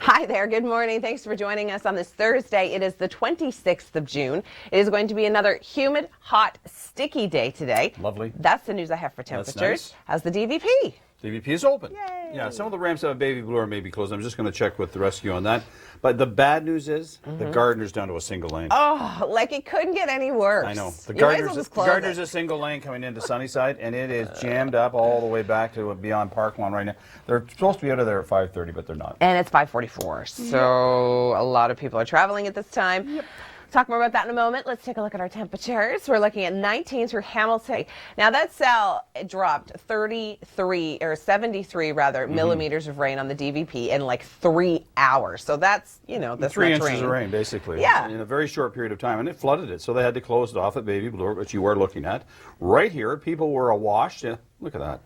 Hi there. Good morning. Thanks for joining us on this Thursday. It is the 26th of June. It is going to be another humid, hot, sticky day today. Lovely. That's the news I have for temperatures. Nice. How's the DVP? DVP is open. Yay. Yeah, some of the ramps have baby blue or maybe closed. I'm just going to check with the rescue on that. But the bad news is the Gardner's down to a single lane. Oh, like it couldn't get any worse. I know. The You might as well Gardner's, just close Gardner's it. a single lane coming into Sunnyside, and it is jammed up all the way back to beyond Park Lawn right now. They're supposed to be out of there at 5:30, but they're not. And it's 5:44, so a lot of people are traveling at this time. Yep. Talk more about that in a moment. Let's take a look at our temperatures. We're looking at 19 through Hamilton. Now that cell dropped 73 millimeters of rain on the DVP in like 3 hours. So that's, that's 3 much inches rain. of rain, basically. Yeah. In a very short period of time, and it flooded it. So they had to close it off at Baby Blue, which you are looking at. Right here, people were awash. Yeah, look at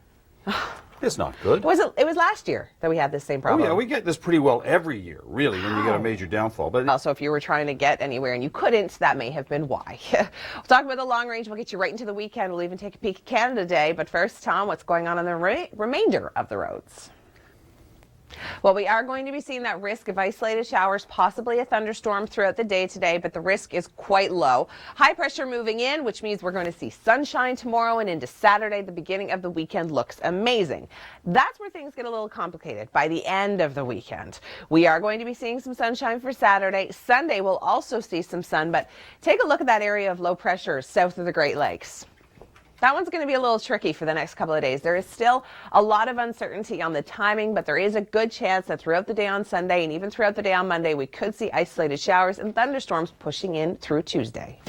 that. It's not good. It was last year that we had this same problem. Oh, yeah, we get this pretty well every year, really, when you get a major downfall. But also, if you were trying to get anywhere and you couldn't, that may have been why. We'll talk about the long range. We'll get you right into the weekend. We'll even take a peek at Canada Day. But first, Tom, what's going on the remainder of the roads? Well, we are going to be seeing that risk of isolated showers, possibly a thunderstorm throughout the day today, but the risk is quite low. High pressure moving in, which means we're going to see sunshine tomorrow and into Saturday. The beginning of the weekend looks amazing. That's where things get a little complicated by the end of the weekend. We are going to be seeing some sunshine for Saturday. Sunday, we'll also see some sun, but take a look at that area of low pressure south of the Great Lakes. That one's going to be a little tricky for the next couple of days. There is still a lot of uncertainty on the timing, but there is a good chance that throughout the day on Sunday and even throughout the day on Monday, we could see isolated showers and thunderstorms pushing in through Tuesday.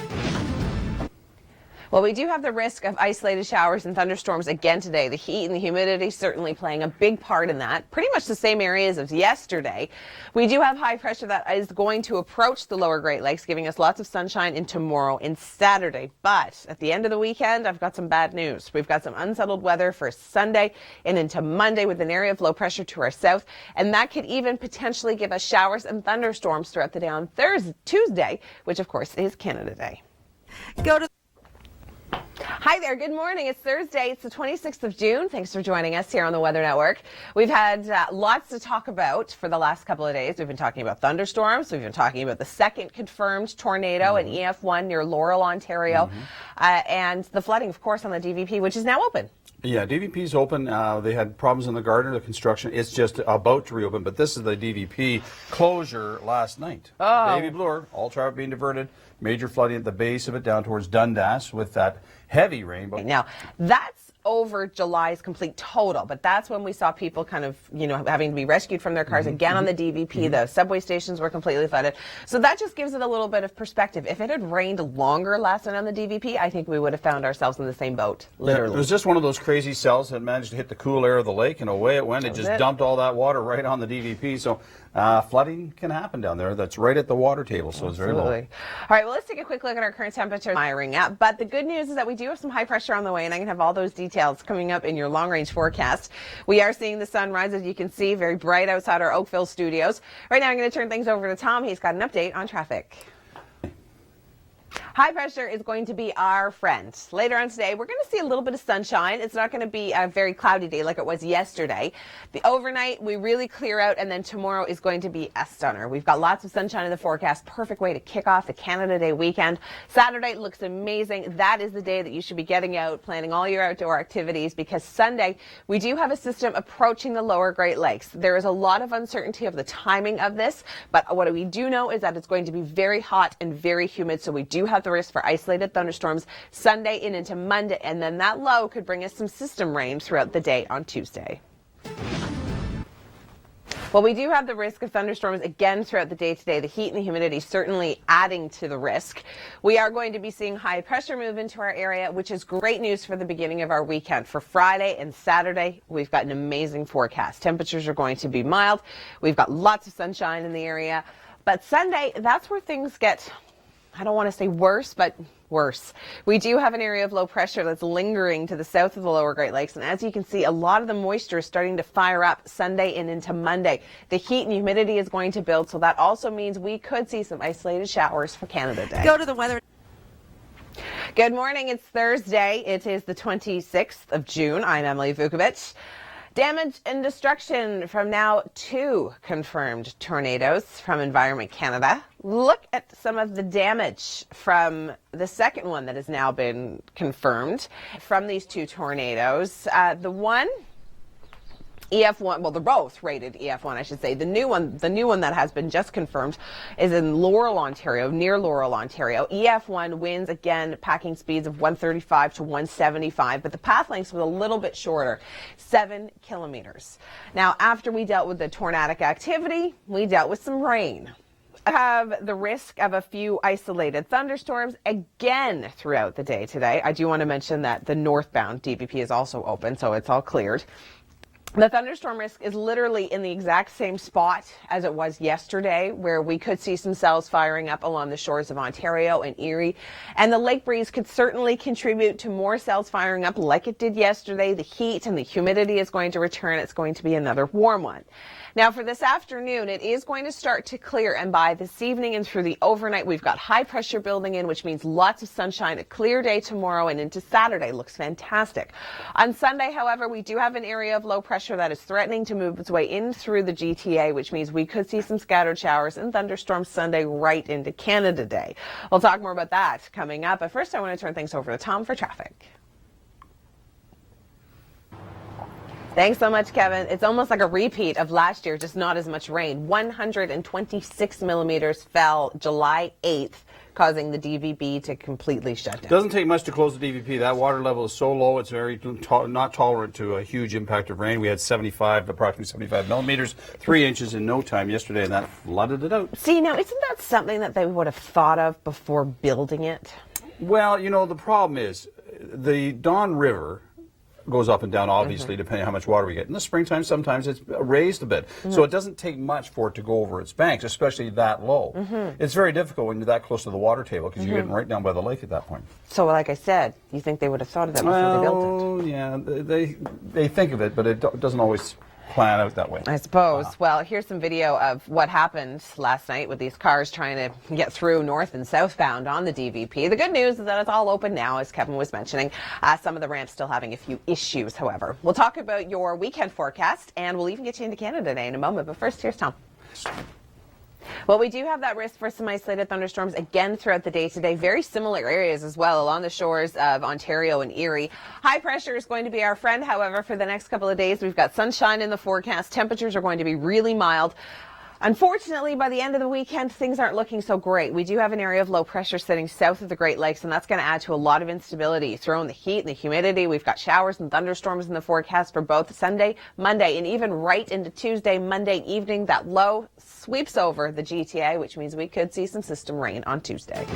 Well, we do have the risk of isolated showers and thunderstorms again today. The heat and the humidity certainly playing a big part in that. Pretty much the same areas as yesterday. We do have high pressure that is going to approach the lower Great Lakes, giving us lots of sunshine in tomorrow and Saturday. But at the end of the weekend, I've got some bad news. We've got some unsettled weather for Sunday and into Monday with an area of low pressure to our south. And that could even potentially give us showers and thunderstorms throughout the day on Tuesday, which of course is Canada Day. Hi there. Good morning. It's Thursday. It's the 26th of June. Thanks for joining us here on the Weather Network. We've had lots to talk about for the last couple of days. We've been talking about thunderstorms. We've been talking about the second confirmed tornado in EF1 near Laurel, Ontario, and the flooding, of course, on the DVP, which is now open. yeah, DVP's open. They had problems in the Gardner, the construction. It's just about to reopen, but this is the DVP closure last night. Oh. Baby Blue, all traffic being diverted. Major flooding at the base of it down towards Dundas with that heavy rain. But Now, that's over July's complete total, but that's when we saw people kind of, having to be rescued from their cars again on the DVP. The subway stations were completely flooded. So that just gives it a little bit of perspective. If it had rained longer last night on the DVP, I think we would have found ourselves in the same boat, literally. It was just one of those crazy cells that managed to hit the cool air of the lake, and away it went. It just dumped all that water right on the DVP. So flooding can happen down there. That's right at the water table, so it's very low. All right, well, let's take a quick look at our current temperature firing up. But the good news is that we do have some high pressure on the way, and I can have all those details coming up in your long-range forecast. We are seeing the sun rise, as you can see, very bright outside our Oakville studios. Right now, I'm going to turn things over to Tom. He's got an update on traffic. High pressure is going to be our friend. Later on today, we're going to see a little bit of sunshine. It's not going to be a very cloudy day like it was yesterday. The overnight, we really clear out, and then tomorrow is going to be a stunner. We've got lots of sunshine in the forecast. Perfect way to kick off the Canada Day weekend. Saturday looks amazing. That is the day that you should be getting out, planning all your outdoor activities, because Sunday, we do have a system approaching the lower Great Lakes. There is a lot of uncertainty of the timing of this, but what we do know is that it's going to be very hot and very humid, so we do have the risk for isolated thunderstorms Sunday and into Monday, and then that low could bring us some system rain throughout the day on Tuesday. Well, we do have the risk of thunderstorms again throughout the day today. The heat and the humidity certainly adding to the risk. We are going to be seeing high pressure move into our area, which is great news for the beginning of our weekend. For Friday and Saturday, we've got an amazing forecast. Temperatures are going to be mild. We've got lots of sunshine in the area. But Sunday, that's where things get, I don't want to say worse, but worse. We do have an area of low pressure that's lingering to the south of the lower Great Lakes, and as you can see, a lot of the moisture is starting to fire up Sunday and into Monday. The heat and humidity is going to build, so that also means we could see some isolated showers for Canada Day. Go to the weather. Good morning. It's Thursday. It is the 26th of June. I'm Emily Vukovic. Damage and destruction from now 2 confirmed tornadoes from Environment Canada. Look at some of the damage from the second one that has now been confirmed from these 2 tornadoes. The one, EF1, well, they're both rated EF1, I should say. The new one that has been just confirmed is in Laurel, Ontario, near Laurel, Ontario. EF1 winds, again, packing speeds of 135 to 175, but the path lengths was a little bit shorter, 7 kilometers. Now, after we dealt with the tornadic activity, we dealt with some rain. Have the risk of a few isolated thunderstorms again throughout the day today. I do want to mention that the northbound DVP is also open, so it's all cleared. The thunderstorm risk is literally in the exact same spot as it was yesterday, where we could see some cells firing up along the shores of Ontario and Erie. And the lake breeze could certainly contribute to more cells firing up like it did yesterday. The heat and the humidity is going to return. It's going to be another warm one. Now, for this afternoon, it is going to start to clear, and by this evening and through the overnight, we've got high pressure building in, which means lots of sunshine. A clear day tomorrow and into Saturday looks fantastic. On Sunday, however, we do have an area of low pressure that is threatening to move its way in through the GTA, which means we could see some scattered showers and thunderstorms Sunday right into Canada Day. We'll talk more about that coming up, but first I want to turn things over to Tom for traffic. Thanks so much, Kevin. It's almost like a repeat of last year, just not as much rain. 126 millimeters fell July 8th, causing the DVP to completely shut down. Doesn't take much to close the DVP. That water level is so low, it's very not tolerant to a huge impact of rain. We had approximately 75 millimeters, 3 inches in no time yesterday, and that flooded it out. See, now, isn't that something that they would have thought of before building it? Well, you know, the problem is the Don River goes up and down, obviously, depending on how much water we get. In the springtime, sometimes it's raised a bit. So it doesn't take much for it to go over its banks, especially that low. It's very difficult when you're that close to the water table because you're getting right down by the lake at that point. So, like I said, you think they would have thought of that before they built it? Well, yeah, they think of it, but it doesn't always plan out that way. I suppose. Well, here's some video of what happened last night with these cars trying to get through north and southbound on the DVP. The good news is that it's all open now, as Kevin was mentioning. Some of the ramps still having a few issues, however. We'll talk about your weekend forecast, and we'll even get you into Canada Day in a moment. But first, here's Tom. Well, we do have that risk for some isolated thunderstorms again throughout the day today. Very similar areas as well along the shores of Ontario and Erie. High pressure is going to be our friend, however, for the next couple of days. We've got sunshine in the forecast. Temperatures are going to be really mild. Unfortunately, by the end of the weekend, things aren't looking so great. We do have an area of low pressure sitting south of the Great Lakes, and that's going to add to a lot of instability. Throw in the heat and the humidity. We've got showers and thunderstorms in the forecast for both Sunday, Monday, and even right into Tuesday, Monday evening. That low sweeps over the GTA, which means we could see some system rain on Tuesday.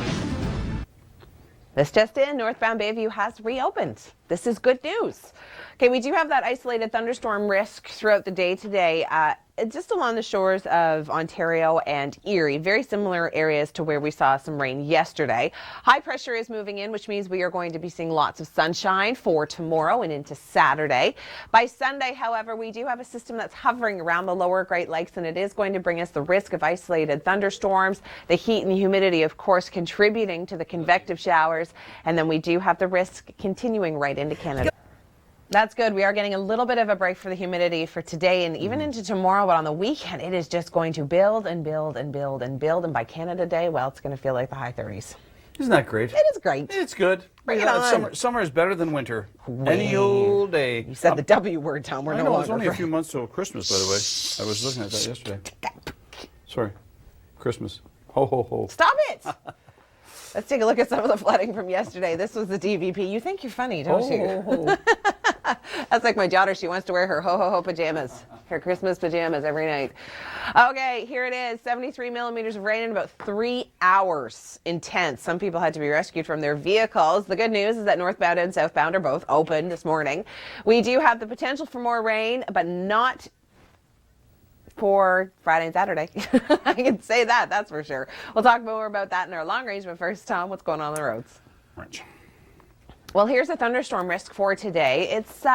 This just in, northbound Bayview has reopened. This is good news. Okay, we do have that isolated thunderstorm risk throughout the day today, just along the shores of Ontario and Erie. Very similar areas to where we saw some rain yesterday. High pressure is moving in, which means we are going to be seeing lots of sunshine for tomorrow and into Saturday. By Sunday, however, we do have a system that's hovering around the lower Great Lakes, and it is going to bring us the risk of isolated thunderstorms. The heat and the humidity, of course, contributing to the convective showers. And then we do have the risk continuing right into Canada. That's good. We are getting a little bit of a break for the humidity for today and even into tomorrow, but on the weekend, it is just going to build and build and build and build. And by Canada Day, well, it's going to feel like the high 30s. Isn't that great? It is great. It's good. Bring it on. Summer is better than winter. Any old day. You said the W word, Tom. We're I no know, longer. it's only a few months till Christmas, by the way. I was looking at that yesterday. Sorry. Christmas. Ho, ho, ho. Stop it! Let's take a look at some of the flooding from yesterday. This was the DVP. You think you're funny, don't you? Ho, ho, ho. That's like my daughter. She wants to wear her ho-ho-ho pajamas, her Christmas pajamas every night. Okay, here it is. 73 millimeters of rain in about 3 hours. Intense. Some people had to be rescued from their vehicles. The good news is that northbound and southbound are both open this morning. We do have the potential for more rain, but not for Friday and Saturday. I can say that, that's for sure. We'll talk more about that in our long range, but first, Tom, what's going on the roads? Right. Well, here's a thunderstorm risk for today. It's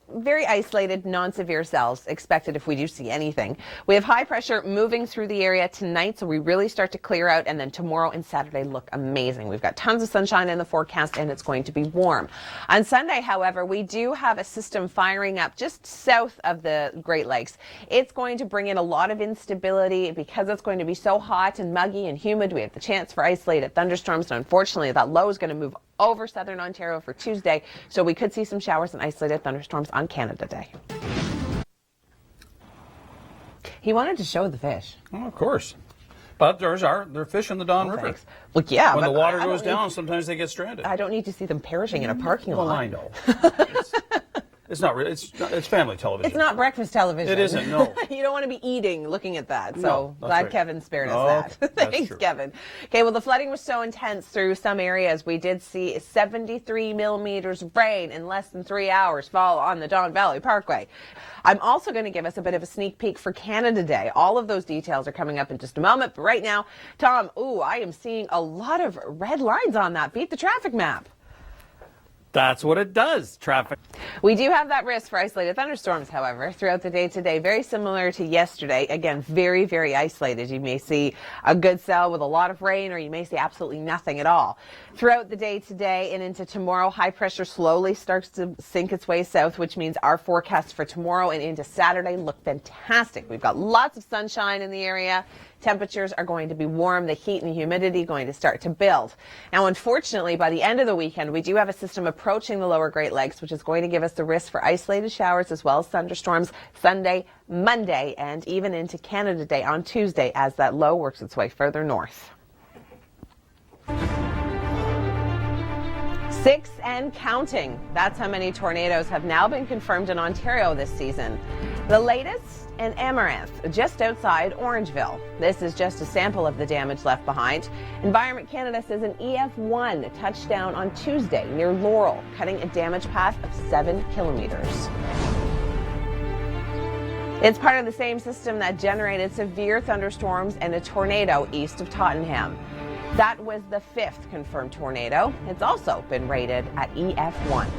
very isolated, non-severe cells expected if we do see anything. We have high pressure moving through the area tonight, so we really start to clear out, and then tomorrow and Saturday look amazing. We've got tons of sunshine in the forecast, and it's going to be warm. On Sunday, however, we do have a system firing up just south of the Great Lakes. It's going to bring in a lot of instability because it's going to be so hot and muggy and humid. We have the chance for isolated thunderstorms, and unfortunately, that low is going to move over southern Ontario for Tuesday, so we could see some showers and isolated thunderstorms on Canada Day. He wanted to show the fish. Oh, of course. But there are fish in the Don River. Thanks. Well, yeah. When the water goes down, sometimes they get stranded. I don't need to see them perishing in a parking lot. Well, I know. It's not really. It's family television. It's not breakfast television. It isn't, no. You don't want to be eating looking at that. So No, that's glad right. Kevin spared No, us that. that's Thanks, true. Kevin. Okay, well, the flooding was so intense through some areas. We did see 73 millimeters of rain in less than 3 hours fall on the Don Valley Parkway. I'm also going to give us a bit of a sneak peek for Canada Day. All of those details are coming up in just a moment. But right now, Tom, I am seeing a lot of red lines on that. Beat the traffic map. That's what it does, traffic. We do have that risk for isolated thunderstorms, however, throughout the day today. Very similar to yesterday. Again, very, very isolated. You may see a good cell with a lot of rain, or you may see absolutely nothing at all. Throughout the day today and into tomorrow, high pressure slowly starts to sink its way south, which means our forecasts for tomorrow and into Saturday look fantastic. We've got lots of sunshine in the area. Temperatures are going to be warm. The heat and the humidity going to start to build. Now, unfortunately, by the end of the weekend, we do have a system approaching the lower Great Lakes, which is going to give us the risk for isolated showers as well as thunderstorms Sunday, Monday, and even into Canada Day on Tuesday as that low works its way further north. 6 and counting. That's how many tornadoes have now been confirmed in Ontario this season. The latest in Amaranth, just outside Orangeville. This is just a sample of the damage left behind. Environment Canada says an EF1 touched down on Tuesday near Laurel, cutting a damage path of 7 kilometers. It's part of the same system that generated severe thunderstorms and a tornado east of Tottenham. That was the 5th confirmed tornado. It's also been rated at EF1.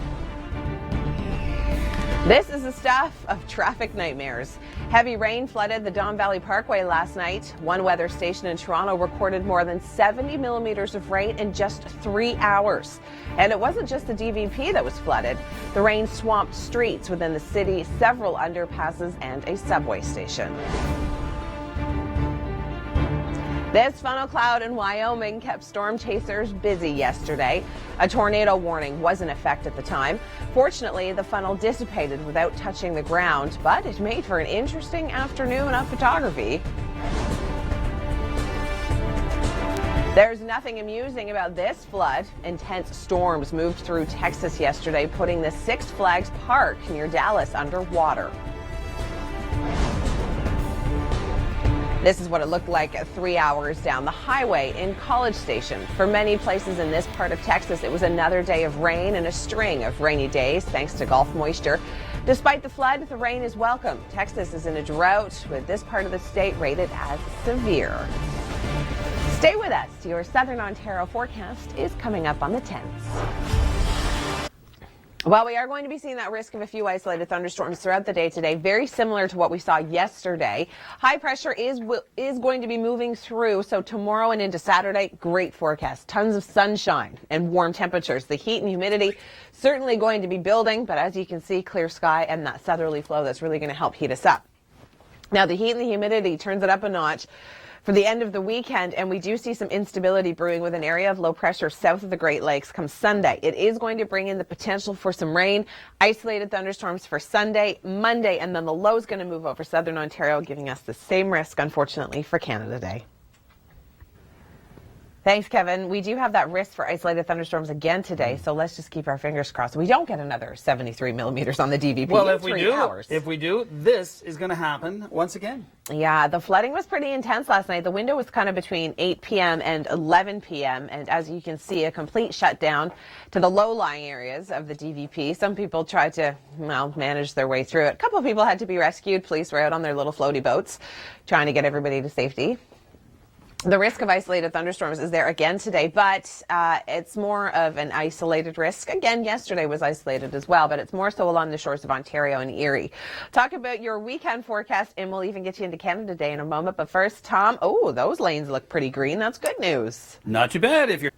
This is the stuff of traffic nightmares. Heavy rain flooded the Don Valley Parkway last night. One weather station in Toronto recorded more than 70 millimeters of rain in just 3 hours. And it wasn't just the DVP that was flooded. The rain swamped streets within the city, several underpasses, and a subway station. This funnel cloud in Wyoming kept storm chasers busy yesterday. A tornado warning was in effect at the time. Fortunately, the funnel dissipated without touching the ground, but it made for an interesting afternoon of photography. There's nothing amusing about this flood. Intense storms moved through Texas yesterday, putting the Six Flags Park near Dallas underwater. This is what it looked like 3 hours down the highway in College Station. For many places in this part of Texas, it was another day of rain and a string of rainy days thanks to Gulf moisture. Despite the flood, the rain is welcome. Texas is in a drought, with this part of the state rated as severe. Stay with us. Your Southern Ontario forecast is coming up on the 10th. Well, we are going to be seeing that risk of a few isolated thunderstorms throughout the day today, very similar to what we saw yesterday. High pressure is going to be moving through, so tomorrow and into Saturday, great forecast. Tons of sunshine and warm temperatures. The heat and humidity certainly going to be building, but as you can see, clear sky and that southerly flow that's really going to help heat us up. Now, the heat and the humidity turns it up a notch for the end of the weekend, and we do see some instability brewing with an area of low pressure south of the Great Lakes come Sunday. It is going to bring in the potential for some rain, isolated thunderstorms for Sunday, Monday, and then the low is going to move over southern Ontario, giving us the same risk, unfortunately, for Canada Day. Thanks, Kevin. We do have that risk for isolated thunderstorms again today, so let's just keep our fingers crossed we don't get another 73 millimeters on the DVP Well, in if we 3 do, hours. this is going to happen once again. Yeah, the flooding was pretty intense last night. The window was kind of between 8 p.m. and 11 p.m. And as you can see, a complete shutdown to the low-lying areas of the DVP. Some people tried to, manage their way through it. A couple of people had to be rescued. Police were out on their little floaty boats trying to get everybody to safety. The risk of isolated thunderstorms is there again today, but it's more of an isolated risk. Again, yesterday was isolated as well, but it's more so along the shores of Ontario and Erie. Talk about your weekend forecast, and we'll even get you into Canada Day in a moment. But first, Tom, those lanes look pretty green. That's good news. Not too bad if you're...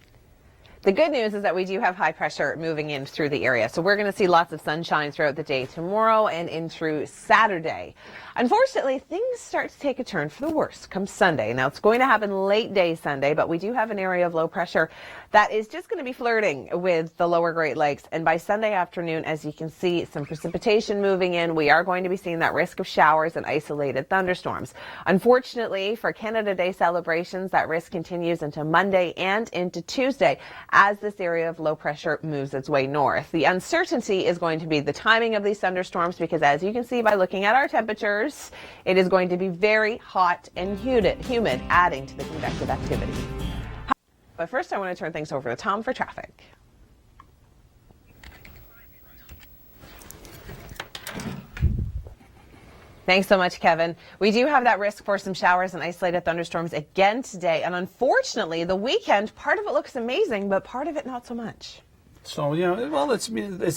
The good news is that we do have high pressure moving in through the area. So we're going to see lots of sunshine throughout the day tomorrow and in through Saturday. Unfortunately, things start to take a turn for the worse come Sunday. Now, it's going to happen late day Sunday, but we do have an area of low pressure that is just going to be flirting with the lower Great Lakes. And by Sunday afternoon, as you can see, some precipitation moving in. We are going to be seeing that risk of showers and isolated thunderstorms. Unfortunately, for Canada Day celebrations, that risk continues into Monday and into Tuesday as this area of low pressure moves its way north. The uncertainty is going to be the timing of these thunderstorms because, as you can see by looking at our temperatures, it is going to be very hot and humid, adding to the convective activity. But first, I want to turn things over to Tom for traffic. Thanks so much, Kevin. We do have that risk for some showers and isolated thunderstorms again today. And unfortunately, the weekend, part of it looks amazing, but part of it not so much. So, well, it's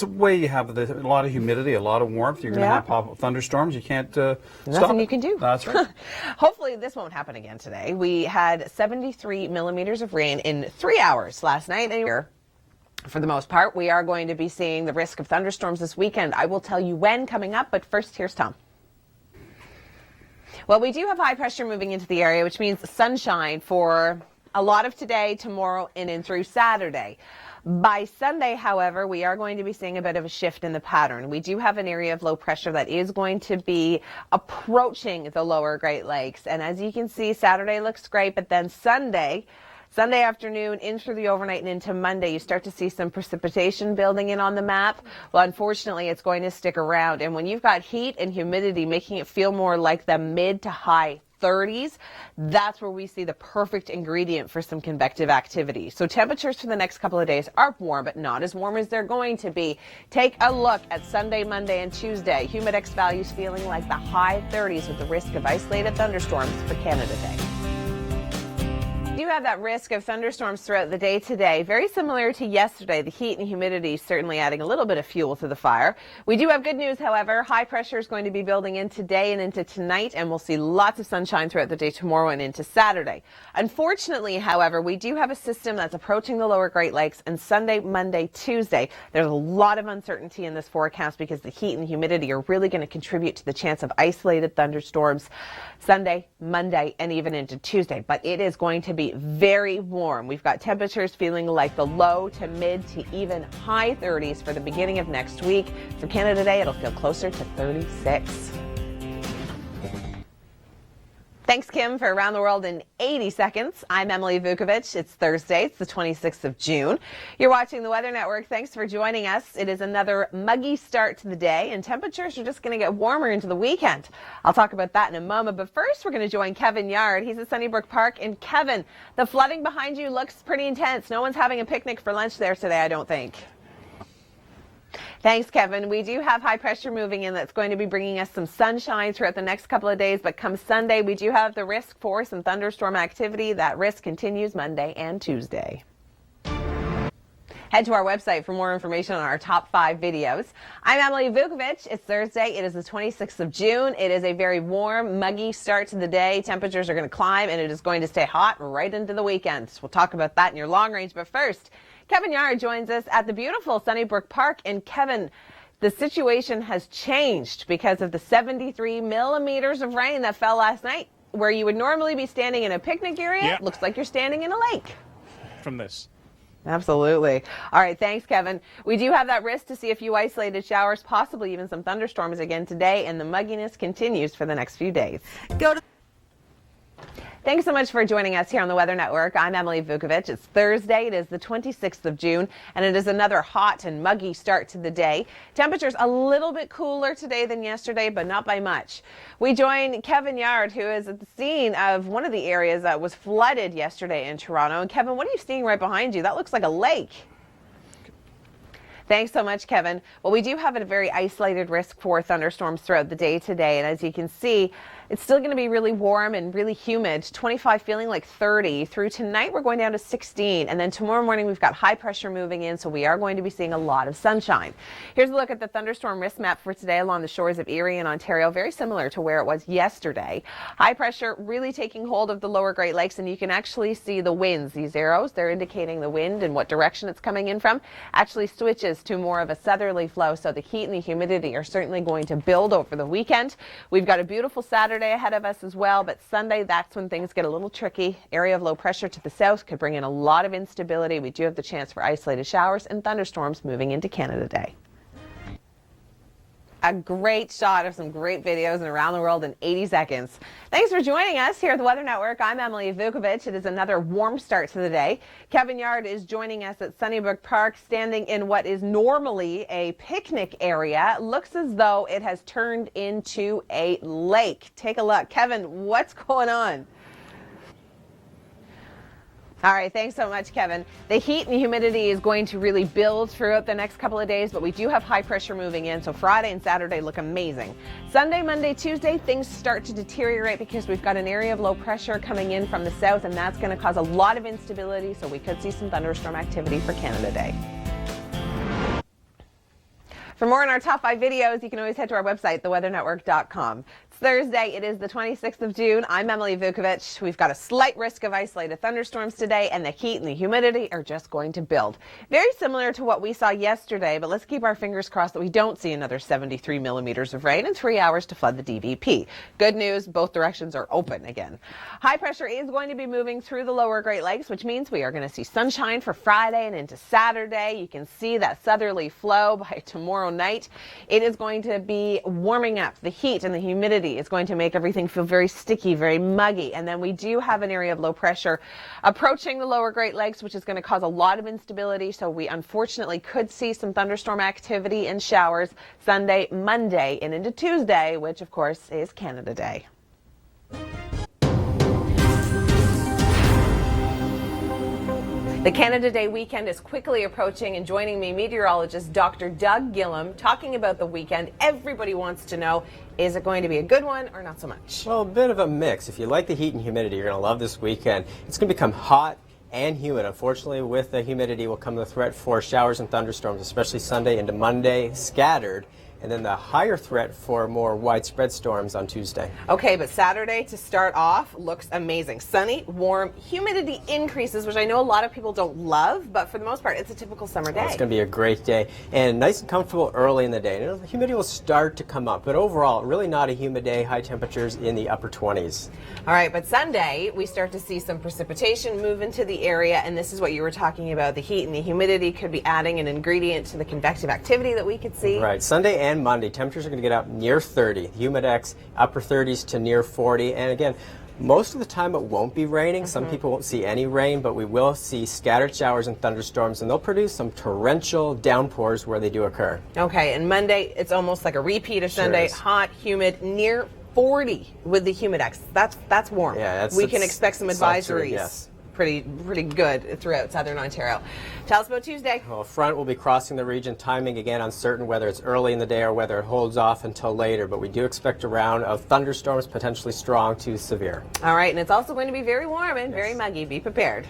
a way you have a lot of humidity, a lot of warmth. You're going to have pop-up thunderstorms. You can't stop. Nothing you can do. That's right. Hopefully, this won't happen again today. We had 73 millimeters of rain in 3 hours last night. And for the most part, we are going to be seeing the risk of thunderstorms this weekend. I will tell you when coming up, but first, here's Tom. Well, we do have high pressure moving into the area, which means sunshine for a lot of today, tomorrow, and in through Saturday. By Sunday, however, we are going to be seeing a bit of a shift in the pattern. We do have an area of low pressure that is going to be approaching the lower Great Lakes. And as you can see, Saturday looks great, but then Sunday afternoon, in through the overnight and into Monday, you start to see some precipitation building in on the map. Well, unfortunately, it's going to stick around. And when you've got heat and humidity making it feel more like the mid to high 30s, that's where we see the perfect ingredient for some convective activity. So temperatures for the next couple of days are warm, but not as warm as they're going to be. Take a look at Sunday, Monday, and Tuesday. Humidex values feeling like the high 30s with the risk of isolated thunderstorms for Canada Day. You have that risk of thunderstorms throughout the day today. Very similar to yesterday, the heat and humidity certainly adding a little bit of fuel to the fire. We do have good news, however. High pressure is going to be building in today and into tonight, and we'll see lots of sunshine throughout the day tomorrow and into Saturday. Unfortunately, however, we do have a system that's approaching the lower Great Lakes, and Sunday, Monday, Tuesday, there's a lot of uncertainty in this forecast because the heat and humidity are really going to contribute to the chance of isolated thunderstorms Sunday, Monday, and even into Tuesday. But it is going to be very warm. We've got temperatures feeling like the low to mid to even high 30s for the beginning of next week. For Canada Day, it'll feel closer to 36. Thanks, Kim, for Around the World in 80 seconds. I'm Emily Vukovic. It's Thursday. It's the 26th of June. You're watching the Weather Network. Thanks for joining us. It is another muggy start to the day, and temperatures are just going to get warmer into the weekend. I'll talk about that in a moment, but first we're going to join Kevin Yard. He's at Sunnybrook Park. And Kevin, the flooding behind you looks pretty intense. No one's having a picnic for lunch there today, I don't think. Thanks, Kevin. We do have high pressure moving in that's going to be bringing us some sunshine throughout the next couple of days, but come Sunday, we do have the risk for some thunderstorm activity. That risk continues Monday and Tuesday. Head to our website for more information on our top 5 videos. I'm Emily Vukovic. It's Thursday. It is the 26th of June. It is a very warm, muggy start to the day. Temperatures are going to climb, and it is going to stay hot right into the weekend. We'll talk about that in your long range, but first, Kevin Yard joins us at the beautiful Sunnybrook Park. And Kevin, the situation has changed because of the 73 millimeters of rain that fell last night. Where you would normally be standing in a picnic area, looks like you're standing in a lake. From this. Absolutely. All right, thanks, Kevin. We do have that risk to see a few isolated showers, possibly even some thunderstorms again today, and the mugginess continues for the next few days. Thanks so much for joining us here on the Weather Network. I'm Emily Vukovic. It's Thursday. It is the 26th of June, and it is another hot and muggy start to the day. Temperatures a little bit cooler today than yesterday, but not by much. We join Kevin Yard, who is at the scene of one of the areas that was flooded yesterday in Toronto. And Kevin, what are you seeing right behind you? That looks like a lake. Thanks so much, Kevin. Well, we do have a very isolated risk for thunderstorms throughout the day today, and as you can see, It's still going to be really warm and really humid, 25 feeling like 30. Through tonight, we're going down to 16. And then tomorrow morning, we've got high pressure moving in, so we are going to be seeing a lot of sunshine. Here's a look at the thunderstorm risk map for today along the shores of Erie and Ontario, very similar to where it was yesterday. High pressure really taking hold of the lower Great Lakes, and you can actually see the winds. These arrows, they're indicating the wind and what direction it's coming in from, actually switches to more of a southerly flow, so the heat and the humidity are certainly going to build over the weekend. We've got a beautiful Saturday ahead of us as well, but Sunday, that's when things get a little tricky. Area of low pressure to the south could bring in a lot of instability. We do have the chance for isolated showers and thunderstorms moving into Canada Day. A great shot of some great videos and around the world in 80 seconds. Thanks for joining us here at the Weather Network. I'm Emily Vukovic. It is another warm start to the day. Kevin Yard is joining us at Sunnybrook Park, standing in what is normally a picnic area. Looks as though it has turned into a lake. Take a look. Kevin, what's going on? All right, thanks so much, Kevin. The heat and the humidity is going to really build throughout the next couple of days, but we do have high pressure moving in, so Friday and Saturday look amazing. Sunday, Monday, Tuesday, things start to deteriorate because we've got an area of low pressure coming in from the south, and that's going to cause a lot of instability, so we could see some thunderstorm activity for Canada Day. For more on our top 5 videos, you can always head to our website, theweathernetwork.com. It's Thursday. It is the 26th of June. I'm Emily Vukovic. We've got a slight risk of isolated thunderstorms today, and the heat and the humidity are just going to build. Very similar to what we saw yesterday, but let's keep our fingers crossed that we don't see another 73 millimeters of rain in 3 hours to flood the DVP. Good news, both directions are open again. High pressure is going to be moving through the lower Great Lakes, which means we are going to see sunshine for Friday and into Saturday. You can see that southerly flow by tomorrow night. It is going to be warming up. The heat and the humidity is going to make everything feel very sticky, very muggy. And then we do have an area of low pressure approaching the lower Great Lakes, which is going to cause a lot of instability. So we unfortunately could see some thunderstorm activity and showers Sunday, Monday, and into Tuesday, which of course is Canada Day. The Canada Day weekend is quickly approaching, and joining me, meteorologist Dr. Doug Gillum, talking about the weekend. Everybody wants to know, is it going to be a good one or not so much? Well, a bit of a mix. If you like the heat and humidity, you're going to love this weekend. It's going to become hot and humid. Unfortunately, with the humidity will come the threat for showers and thunderstorms, especially Sunday into Monday, scattered. And then the higher threat for more widespread storms on Tuesday. Okay, but Saturday to start off looks amazing. Sunny, warm, humidity increases, which I know a lot of people don't love, but for the most part, it's a typical summer day. It's going to be a great day and nice and comfortable early in the day. And the humidity will start to come up, but overall, really not a humid day. High temperatures in the upper 20s. All right, but Sunday, we start to see some precipitation move into the area, and this is what you were talking about. The heat and the humidity could be adding an ingredient to the convective activity that we could see. Right, Sunday and Monday, temperatures are going to get up near 30. Humidex, upper 30s to near 40. And again, most of the time it won't be raining. Some people won't see any rain, but we will see scattered showers and thunderstorms, and they'll produce some torrential downpours where they do occur. Okay, and Monday, it's almost like a repeat of Sunday. Sure is. Hot, humid, near 40 with the Humidex. That's warm. Yeah, we can expect some advisories. Yes. Pretty good throughout southern Ontario. Tell us about Tuesday. Well, a front will be crossing the region. Timing again uncertain, whether it's early in the day or whether it holds off until later. But we do expect a round of thunderstorms, potentially strong to severe. All right, and it's also going to be very warm and very muggy. Be prepared.